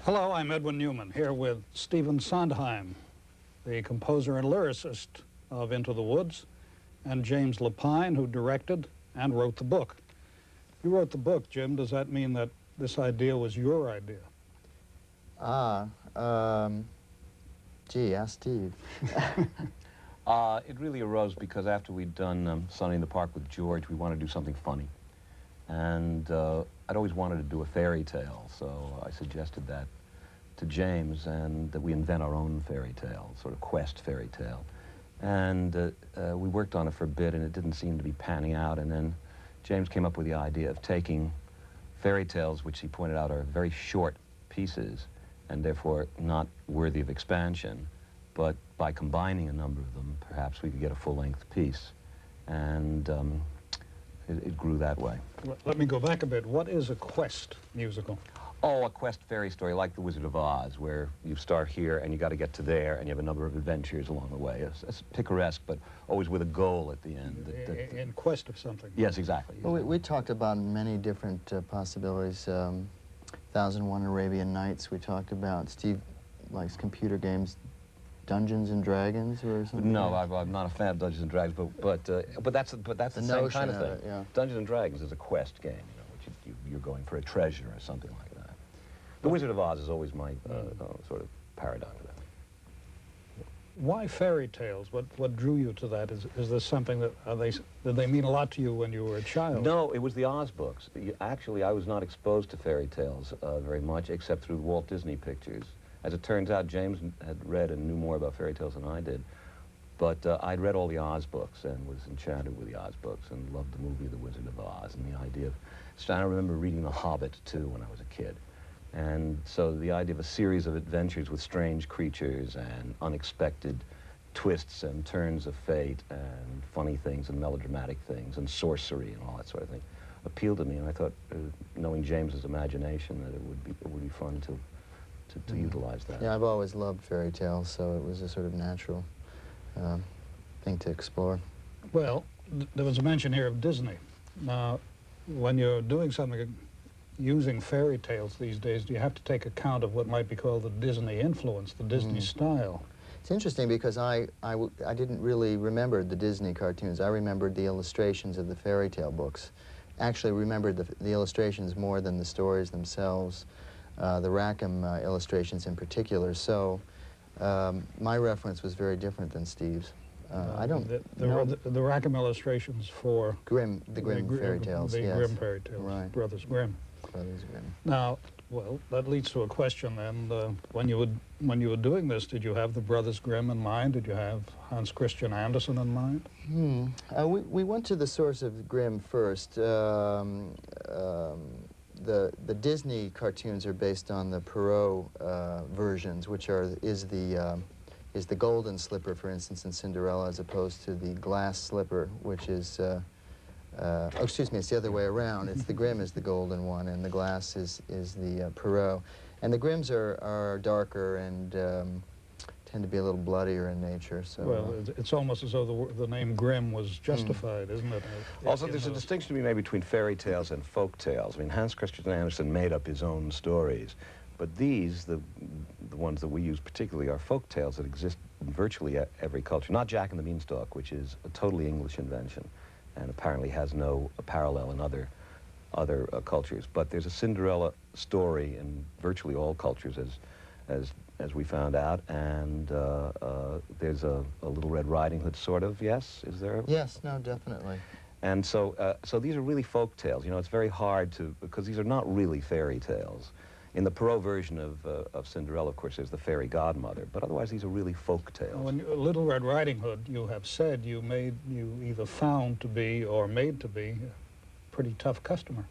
Hello, I'm Edwin Newman, here with Stephen Sondheim, the composer and lyricist of Into the Woods, and James Lapine, who directed and wrote the book. You wrote the book, Jim. Does that mean that this idea was your idea? Gee, ask Steve. It really arose because after we'd done Sunny in the Park with George, we wanted to do something funny. And I'd always wanted to do a fairy tale, so I suggested that to James, and that we invent our own fairy tale, sort of quest fairy tale. And we worked on it for a bit, and it didn't seem to be panning out, and then James came up with the idea of taking fairy tales, which he pointed out are very short pieces, and therefore not worthy of expansion, but by combining a number of them, perhaps we could get a full-length piece. And it grew that way. Let me go back a bit. What is a quest musical? Oh, a quest fairy story like The Wizard of Oz, where you start here and you got to get to there, and you have a number of adventures along the way. It's picaresque, but always with a goal at the end. In quest of something. Yes, exactly. Well, we talked about many different possibilities. 1001 Arabian Nights, we talked about. Steve likes computer games. Dungeons and Dragons or something? No, I'm not a fan of Dungeons and Dragons, but that's the same kind of thing. It, yeah. Dungeons and Dragons is a quest game, you know, which you're going for a treasure or something like that. The Wizard of Oz is always my sort of paradigm to that. Why fairy tales? What drew you to that? Is this something that did they mean a lot to you when you were a child? No, it was the Oz books. Actually, I was not exposed to fairy tales very much, except through Walt Disney pictures. As it turns out, James had read and knew more about fairy tales than I did. But I'd read all the Oz books and was enchanted with the Oz books and loved the movie The Wizard of Oz and the idea of... So I remember reading The Hobbit, too, when I was a kid. And so the idea of a series of adventures with strange creatures and unexpected twists and turns of fate and funny things and melodramatic things and sorcery and all that sort of thing appealed to me. And I thought, knowing James's imagination, that it would be fun to utilize that. Yeah, I've always loved fairy tales, so it was a sort of natural thing to explore. Well, there was a mention here of Disney. Now, when you're doing something using fairy tales these days, do you have to take account of what might be called the Disney influence, the Disney style? It's interesting because I didn't really remember the Disney cartoons. I remembered the illustrations of the fairy tale books. Actually remembered the illustrations more than the stories themselves. The Rackham illustrations in particular. So my reference was very different than Steve's. I don't know. The Rackham illustrations for... the Grimm fairy tales, The yes. Grimm fairy tales, right. Brothers Grimm. Brothers Grimm. Now, well, that leads to a question then. When you were doing this, did you have the Brothers Grimm in mind? Did you have Hans Christian Andersen in mind? We went to the source of Grimm first. The Disney cartoons are based on the Perrault versions, which is the golden slipper, for instance, in Cinderella, as opposed to the glass slipper, which is oh, excuse me, it's the other way around. It's the Grimm is the golden one, and the glass is the Perrault. And the Grimms are darker and tend to be a little bloodier in nature. So well, it's almost as though the name Grimm was justified, isn't it? Also, there's a distinction to be made between fairy tales and folk tales. I mean, Hans Christian Andersen made up his own stories, but these, the ones that we use particularly, are folk tales that exist in virtually every culture. Not Jack and the Beanstalk, which is a totally English invention, and apparently has no parallel in other cultures. But there's a Cinderella story in virtually all cultures, as we found out, and there's a Little Red Riding Hood, sort of. Yes, is there? Yes, no, definitely. And so, so these are really folk tales. You know, it's very hard to, because these are not really fairy tales. In the Perrault version of Cinderella, of course, there's the fairy godmother, but otherwise these are really folk tales. When Little Red Riding Hood, you have said you either found to be or made to be a pretty tough customer.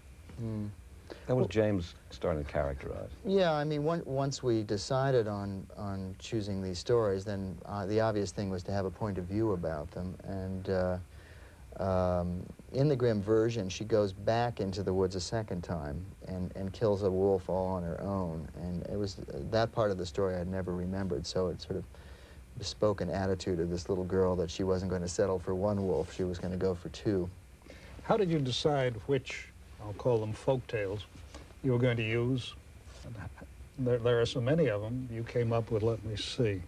That was James starting to characterize. Yeah, I mean, once we decided on choosing these stories, then the obvious thing was to have a point of view about them. And in the Grimm version, she goes back into the woods a second time and kills a wolf all on her own. And it was that part of the story I'd never remembered, so it sort of bespoke an attitude of this little girl that she wasn't going to settle for one wolf, she was going to go for two. How did you decide which, I'll call them folk tales, you were going to use? There are so many of them. You came up with, let me see,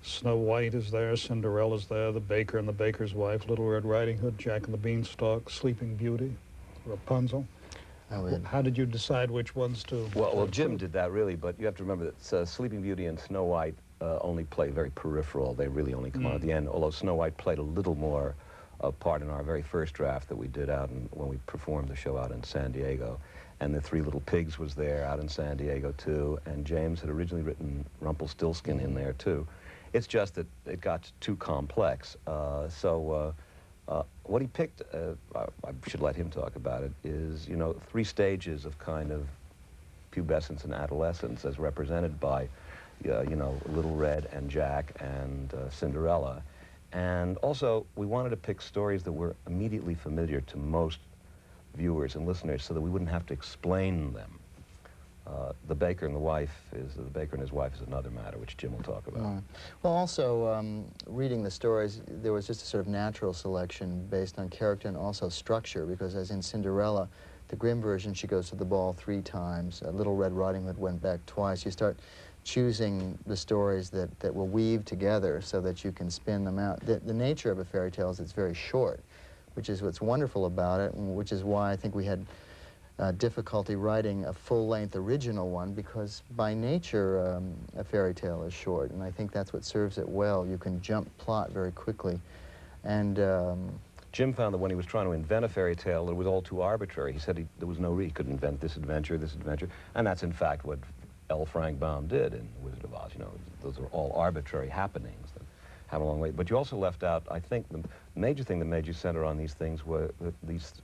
Snow White is there, Cinderella's there, The Baker and the Baker's Wife, Little Red Riding Hood, Jack and the Beanstalk, Sleeping Beauty, Rapunzel. How did you decide which ones to... Well, Jim did that, really, but you have to remember that Sleeping Beauty and Snow White only play very peripheral. They really only come on at the end, although Snow White played a little more part in our very first draft that we did when we performed the show out in San Diego. And the Three Little Pigs was there out in San Diego, too, and James had originally written Rumpelstiltskin in there, too. It's just that it got too complex. What he picked, I should let him talk about it, is, you know, 3 stages of kind of pubescence and adolescence as represented by, you know, Little Red and Jack and Cinderella. And also, we wanted to pick stories that were immediately familiar to most viewers and listeners so that we wouldn't have to explain them. The Baker and his wife is another matter, which Jim will talk about. Well, also, reading the stories, there was just a sort of natural selection based on character and also structure, because as in Cinderella, the Grimm version, she goes to the ball 3 times. Little Red Riding Hood went back twice. You start choosing the stories that will weave together so that you can spin them out. The nature of a fairy tale is it's very short, which is what's wonderful about it, and which is why I think we had difficulty writing a full-length original one, because by nature a fairy tale is short, and I think that's what serves it well. You can jump plot very quickly. And Jim found that when he was trying to invent a fairy tale, it was all too arbitrary. He said there was no reason he could invent this adventure, and that's in fact what L. Frank Baum did in Wizard of Oz. You know, those are all arbitrary happenings that have a long way. But you also left out, I think, the major thing that made you center on these things were that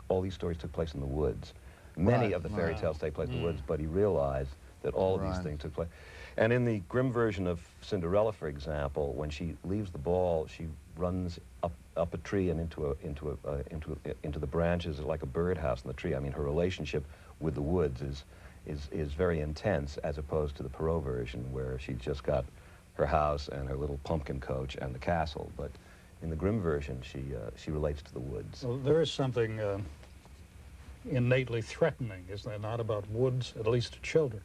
all these stories took place in the woods. Many of the fairy tales take place in the woods, but he realized that all of these things took place. And in the Grimm version of Cinderella, for example, when she leaves the ball, she runs up a tree and into the branches like a birdhouse in the tree. I mean, her relationship with the woods is very intense, as opposed to the Perrault version, where she's just got her house and her little pumpkin coach and the castle. But in the Grimm version, she relates to the woods. Well, there is something innately threatening, is there not, about woods, at least to children?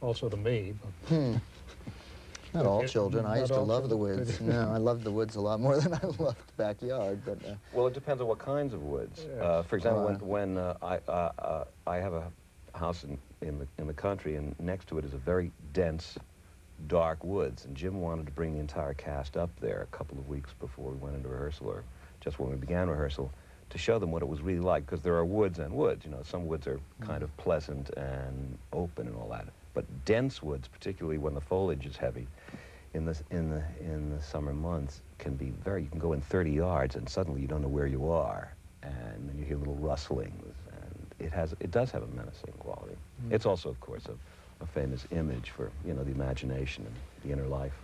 Also to me. But not all children. I used to love the children. woods. No, I loved the woods a lot more than I loved the backyard. But well, it depends on what kinds of woods. Yes. For example, when I have a house in the country, and next to it is a very dense, dark woods, and Jim wanted to bring the entire cast up there a couple of weeks before we went into rehearsal, or just when we began rehearsal, to show them what it was really like, because there are woods and woods. You know, some woods are kind of pleasant and open and all that, but dense woods, particularly when the foliage is heavy, in the summer months, can be very. You can go in 30 yards and suddenly you don't know where you are, and then you hear little rustlings, and it does have a menacing quality. It's also, of course, a famous image for, you know, the imagination and the inner life.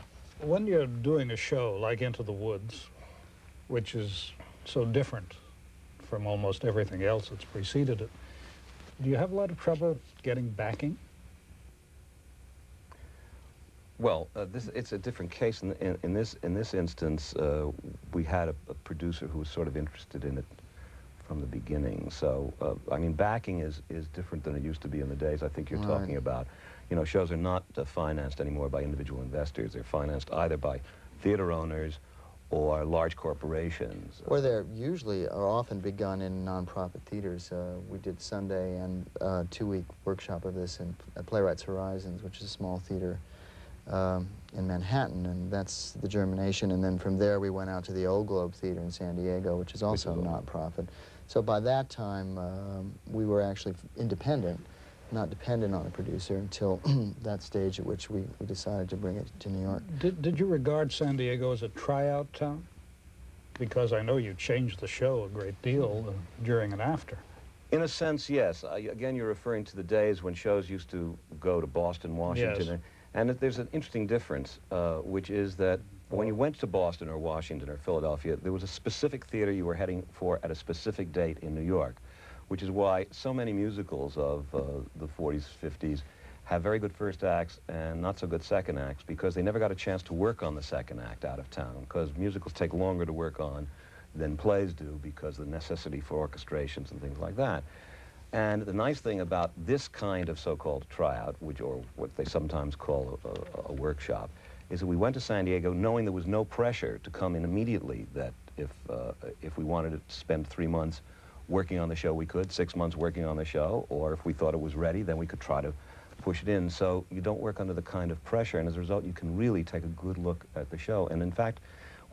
when you're doing a show like Into the Woods, which is so different from almost everything else that's preceded it, do you have a lot of trouble getting backing? Well, it's a different case. In this instance, we had a producer who was sort of interested in it from the beginning. So, I mean, backing is different than it used to be in the days I think you're talking about. You know, shows are not financed anymore by individual investors. They're financed either by theater owners or large corporations. Or they're usually are often begun in nonprofit theaters. We did Sunday and a 2-week workshop of this at Playwrights Horizons, which is a small theater in Manhattan, and that's the germination. And then from there we went out to the Old Globe Theater in San Diego, which is also a nonprofit. So by that time we were actually independent, not dependent on a producer until that stage at which we decided to bring it to New York. Did you regard San Diego as a tryout town? Because I know you changed the show a great deal during and after. In a sense, yes. Again, you're referring to the days when shows used to go to Boston, Washington. Yes. And there's an interesting difference, which is that when you went to Boston or Washington or Philadelphia, there was a specific theater you were heading for at a specific date in New York, which is why so many musicals of the 40s, 50s have very good first acts and not so good second acts, because they never got a chance to work on the second act out of town, because musicals take longer to work on than plays do because of the necessity for orchestrations and things like that. And the nice thing about this kind of so-called tryout, or what they sometimes call a workshop, is that we went to San Diego knowing there was no pressure to come in immediately, that if we wanted to spend 3 months working on the show, we could, 6 months working on the show, or if we thought it was ready, then we could try to push it in. So you don't work under the kind of pressure, and as a result, you can really take a good look at the show. And in fact,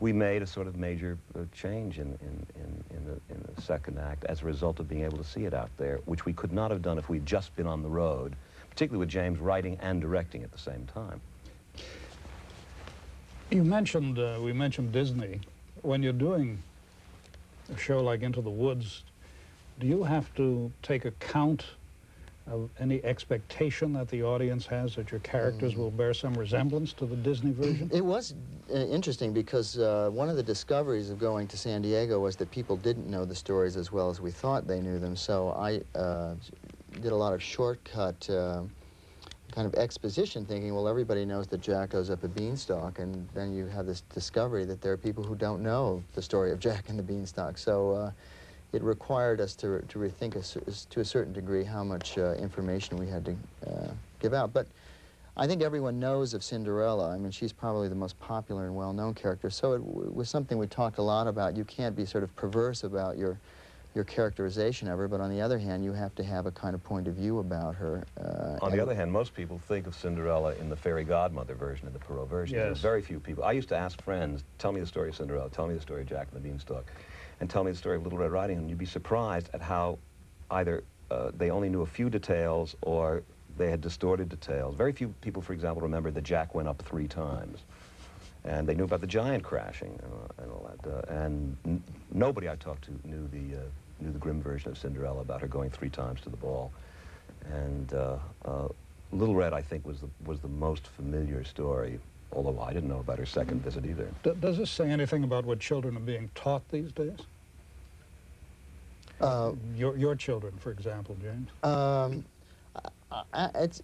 we made a sort of major change in the second act as a result of being able to see it out there, which we could not have done if we'd just been on the road, particularly with James writing and directing at the same time. You mentioned, we mentioned Disney. When you're doing a show like Into the Woods, do you have to take account of any expectation that the audience has that your characters will bear some resemblance to the Disney version? It was interesting because one of the discoveries of going to San Diego was that people didn't know the stories as well as we thought they knew them. So I did a lot of shortcut kind of exposition, thinking, well, everybody knows that Jack goes up a beanstalk, and then you have this discovery that there are people who don't know the story of Jack and the Beanstalk. So it required us to rethink to a certain degree how much information we had to give out. But I think everyone knows of Cinderella. I mean, she's probably the most popular and well-known character. So it was something we talked a lot about. You can't be sort of perverse about your characterization of her, but on the other hand, you have to have a kind of point of view about her. On the other hand, most people think of Cinderella in the fairy godmother version, of the Perrault version. Yes. There are very few people. I used to ask friends, tell me the story of Cinderella, tell me the story of Jack and the Beanstalk, and tell me the story of Little Red Riding Hood, and you'd be surprised at how either they only knew a few details or they had distorted details. Very few people, for example, remembered that Jack went up 3 times. And they knew about the giant crashing and all that. And nobody I talked to knew the grim version of Cinderella, about her going 3 times to the ball. And Little Red, I think, was the most familiar story, although I didn't know about her second visit either. Does this say anything about what children are being taught these days? Your children, for example, James? It's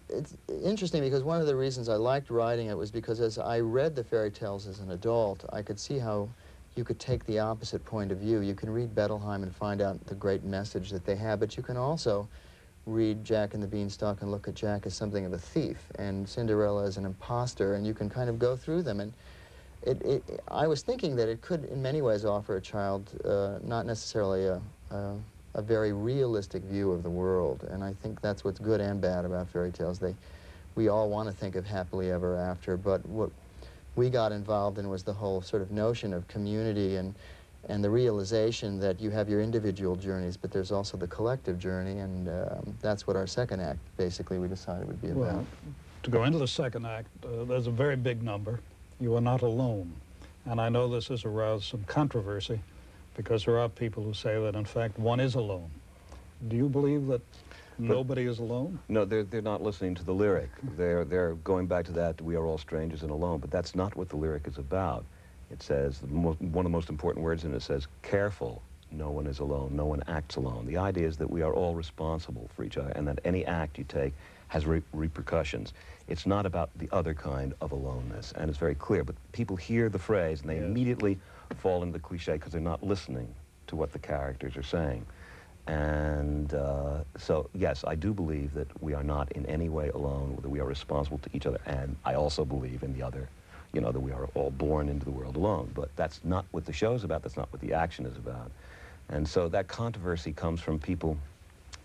interesting because one of the reasons I liked writing it was because as I read the fairy tales as an adult, I could see how you could take the opposite point of view. You can read Bettelheim and find out the great message that they have, but you can also read Jack and the Beanstalk and look at Jack as something of a thief and Cinderella as an imposter, and you can kind of go through them. And I was thinking that it could in many ways offer a child not necessarily a very realistic view of the world, and I think that's what's good and bad about fairy tales. We all want to think of happily ever after, but what we got involved in was the whole sort of notion of community and the realization that you have your individual journeys, but there's also the collective journey, and that's what our second act basically we decided would be about. Well, to go into the second act, there's a very big number. You are not alone. And I know this has aroused some controversy, because there are people who say that, in fact, one is alone. Do you believe that nobody is alone? No, they're not listening to the lyric. They're going back to that, we are all strangers and alone, but that's not what the lyric is about. It says, one of the most important words in it says, careful, no one is alone, no one acts alone. The idea is that we are all responsible for each other, and that any act you take has repercussions. It's not about the other kind of aloneness, and it's very clear, but people hear the phrase and they immediately fall into the cliche because they're not listening to what the characters are saying. And so, yes, I do believe that we are not in any way alone, that we are responsible to each other, and I also believe in the other, you know, that we are all born into the world alone. But that's not what the show is about, that's not what the action is about. And so that controversy comes from people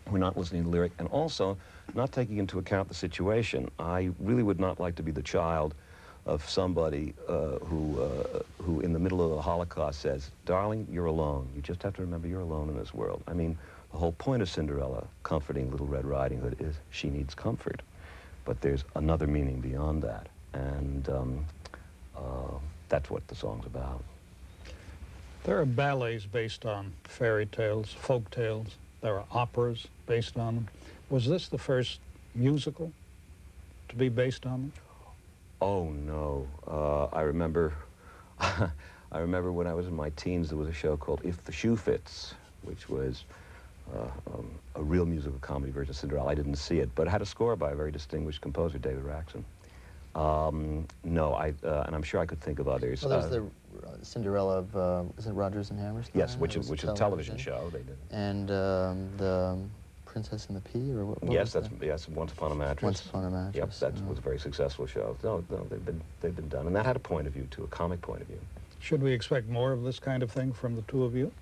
who are not listening to the lyric, and also not taking into account the situation. I really would not like to be the child of somebody who in the middle of the Holocaust says, darling, you're alone. You just have to remember you're alone in this world. I mean, the whole point of Cinderella comforting Little Red Riding Hood is she needs comfort. But there's another meaning beyond that. And that's what the song's about. There are ballets based on fairy tales, folk tales. There are operas based on them. Was this the first musical to be based on them? Oh, no. I remember when I was in my teens, there was a show called If the Shoe Fits, which was a real musical comedy version of Cinderella. I didn't see it, but it had a score by a very distinguished composer, David Raxon. No, and I'm sure I could think of others. Well, there's the Cinderella of, is it Rodgers and Hammerstein? Yes, which is a television show they did. And the Princess and the Pea, or what? Yes, yes, Once Upon a Mattress. Once Upon a Mattress. Yep, that was a very successful show. No, they've been done, and that had a point of view too, a comic point of view. Should we expect more of this kind of thing from the two of you?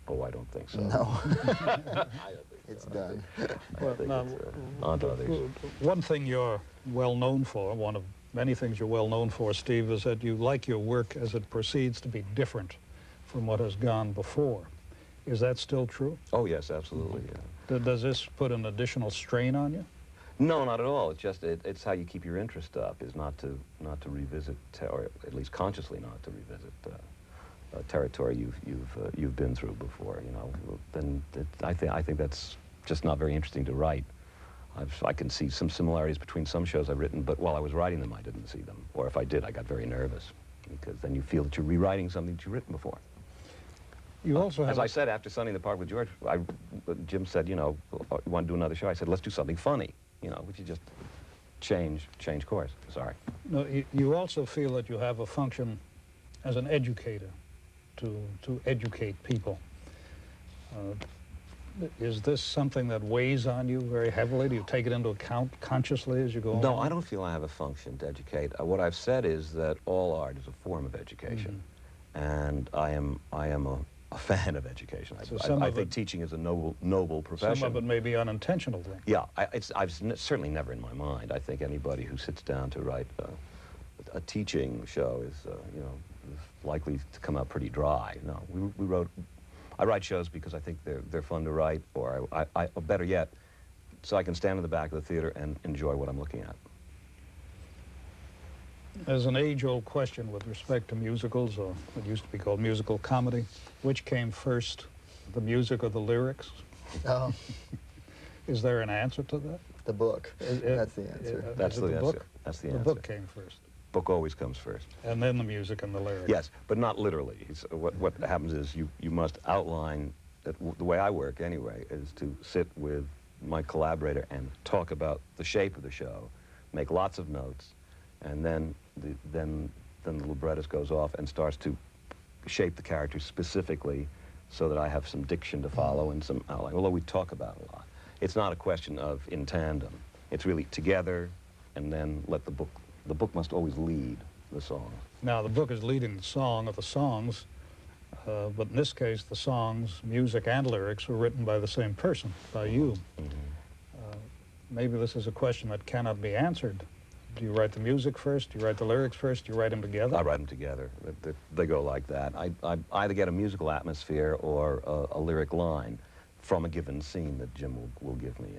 Oh, I don't think so. No. I don't think It's so. done. I think now, it's on to others. one thing you're well known for, one of many things you're well known for, Steve, is that you like your work as it proceeds to be different from what has gone before. Is that still true? Oh yes, absolutely. Yeah. Does this put an additional strain on you? No, not at all. It's just it's how you keep your interest up, is not to revisit, or at least consciously not to revisit territory you've been through before. You know, then I think that's just not very interesting to write. I can see some similarities between some shows I've written, but while I was writing them, I didn't see them. Or if I did, I got very nervous, because then you feel that you're rewriting something that you've written before. You also have As I said after Sunny in the Park with George, Jim said, you know, you want to do another show? I said, let's do something funny, you know, which you just change course. Sorry. No, you also feel that you have a function as an educator to educate people. Is this something that weighs on you very heavily? Do you take it into account consciously as you go No, along? I don't feel I have a function to educate. What I've said is that all art is a form of education, and I am a fan of education. So I think teaching is a noble profession. Some of it may be unintentional then. Yeah, certainly never in my mind. I think anybody who sits down to write a teaching show is, you know, is likely to come out pretty dry. No, I write shows because I think they're fun to write, or or better yet, so I can stand in the back of the theater and enjoy what I'm looking at. There's an age-old question with respect to musicals, or what used to be called musical comedy. Which came first, the music or the lyrics? Oh, Is there an answer to that? the book. That's the answer. That's Is it the answer. book? That's the The answer. book came first, Book always comes first. and then the music and the lyrics. Yes, but not literally. What happens is you must outline, the way I work anyway, is to sit with my collaborator and talk about the shape of the show, make lots of notes, and then the librettist goes off and starts to shape the characters specifically so that I have some diction to follow and some outline, although we talk about it a lot. It's not a question of in tandem. It's really together, and then let the book must always lead the song. Now, the book is leading the song of the songs, but in this case, the songs, music, and lyrics were written by the same person, by you. Maybe this is a question that cannot be answered. Do you write the music first? Do you write the lyrics first? Do you write them together? I write them together. They go like that. I either get a musical atmosphere or a lyric line from a given scene that Jim will give me.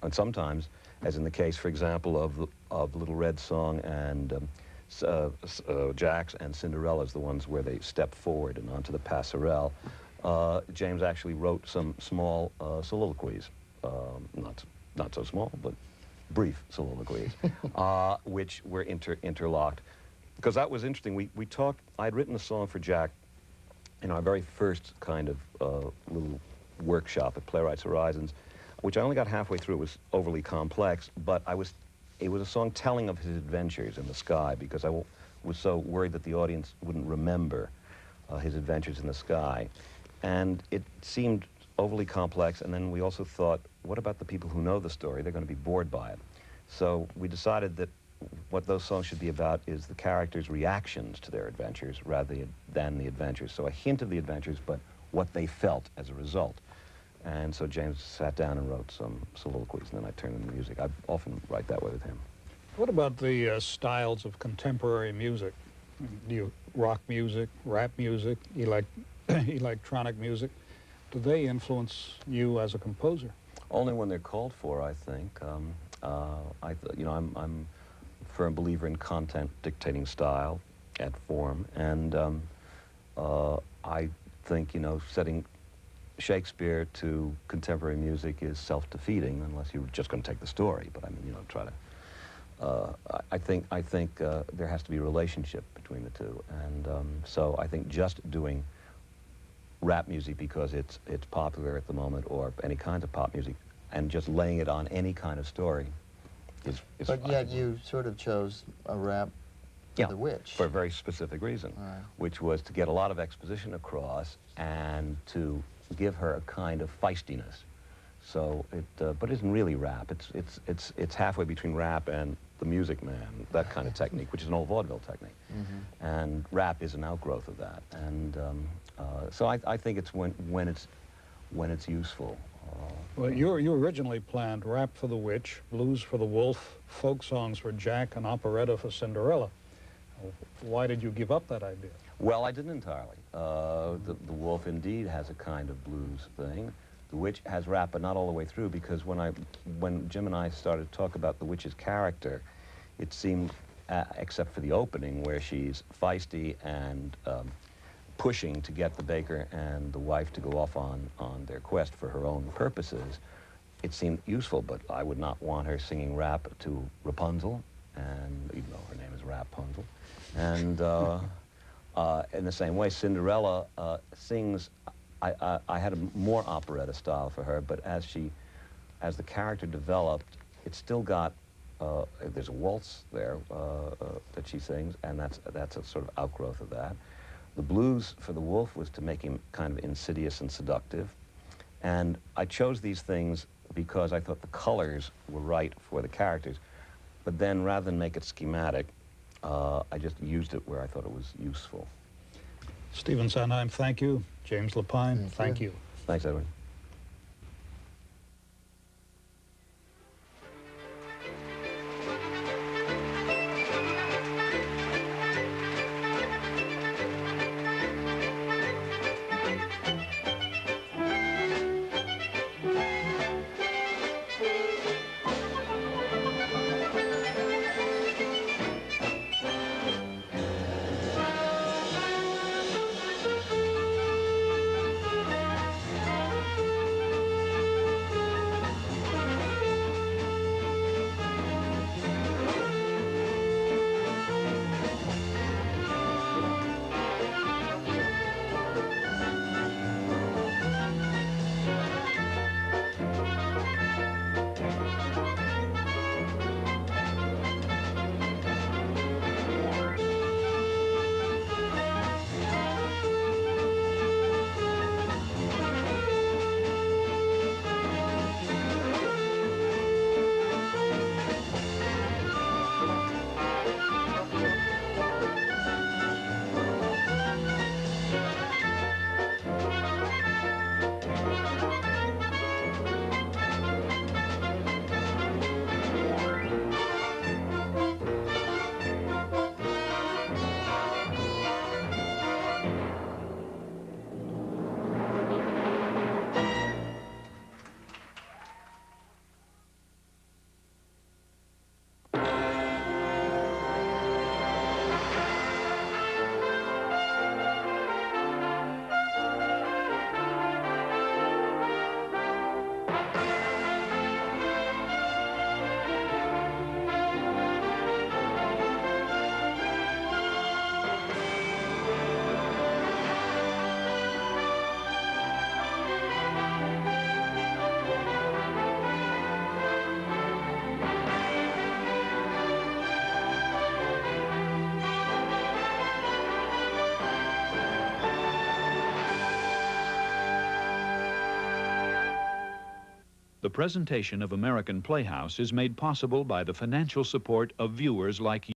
And sometimes, as in the case, for example, of Little Red Song and Jack's and Cinderella's, the ones where they step forward and onto the passerelle, James actually wrote some small soliloquies, not so small, but brief soliloquies, which were interlocked. Because that was interesting. We talked, I'd written a song for Jack in our very first kind of little workshop at Playwrights Horizons, which I only got halfway through. It was overly complex, but it was a song telling of his adventures in the sky, because I was so worried that the audience wouldn't remember his adventures in the sky. And it seemed overly complex, and then we also thought, what about the people who know the story? They're going to be bored by it. So we decided that what those songs should be about is the characters' reactions to their adventures rather than the adventures. So a hint of the adventures, but what they felt as a result. And so James sat down and wrote some soliloquies, and then I turned into music. I often write that way with him. What about the styles of contemporary music? Do you rock music, rap music, electronic music? Do they influence you as a composer? Only when they're called for, I think. I'm a firm believer in content dictating style and form, and I think, setting Shakespeare to contemporary music is self-defeating unless you're just going to take the story. But I mean, try to. I think there has to be a relationship between the two, and so I think just doing rap music because it's popular at the moment, or any kind of pop music, and just laying it on any kind of story is But yet you sort of chose a rap for the witch. For a very specific reason, Right. which was to get a lot of exposition across and to give her a kind of feistiness. So but it isn't really rap. It's halfway between rap and the Music Man, that kind of technique, which is an old vaudeville technique. Mm-hmm. And rap is an outgrowth of that. And so I think it's when it's useful. Well, you originally planned rap for the witch, blues for the wolf, folk songs for Jack, and operetta for Cinderella. Why did you give up that idea? Well, I didn't entirely. The wolf indeed has a kind of blues thing. The witch has rap, but not all the way through, because when Jim and I started to talk about the witch's character, it seemed, except for the opening, where she's feisty and pushing to get the baker and the wife to go off on their quest for her own purposes, it seemed useful, but I would not want her singing rap to Rapunzel, and even though her name is Rapunzel. And in the same way, Cinderella sings. I had a more operetta style for her, but as the character developed, it still got. There's a waltz there that she sings, and that's a sort of outgrowth of that. The blues for the wolf was to make him kind of insidious and seductive, and I chose these things because I thought the colors were right for the characters. But then, rather than make it schematic, I just used it where I thought it was useful. Stephen Sondheim, thank you. James Lapine, thank you. Thanks, Edwin. The presentation of American Playhouse is made possible by the financial support of viewers like you.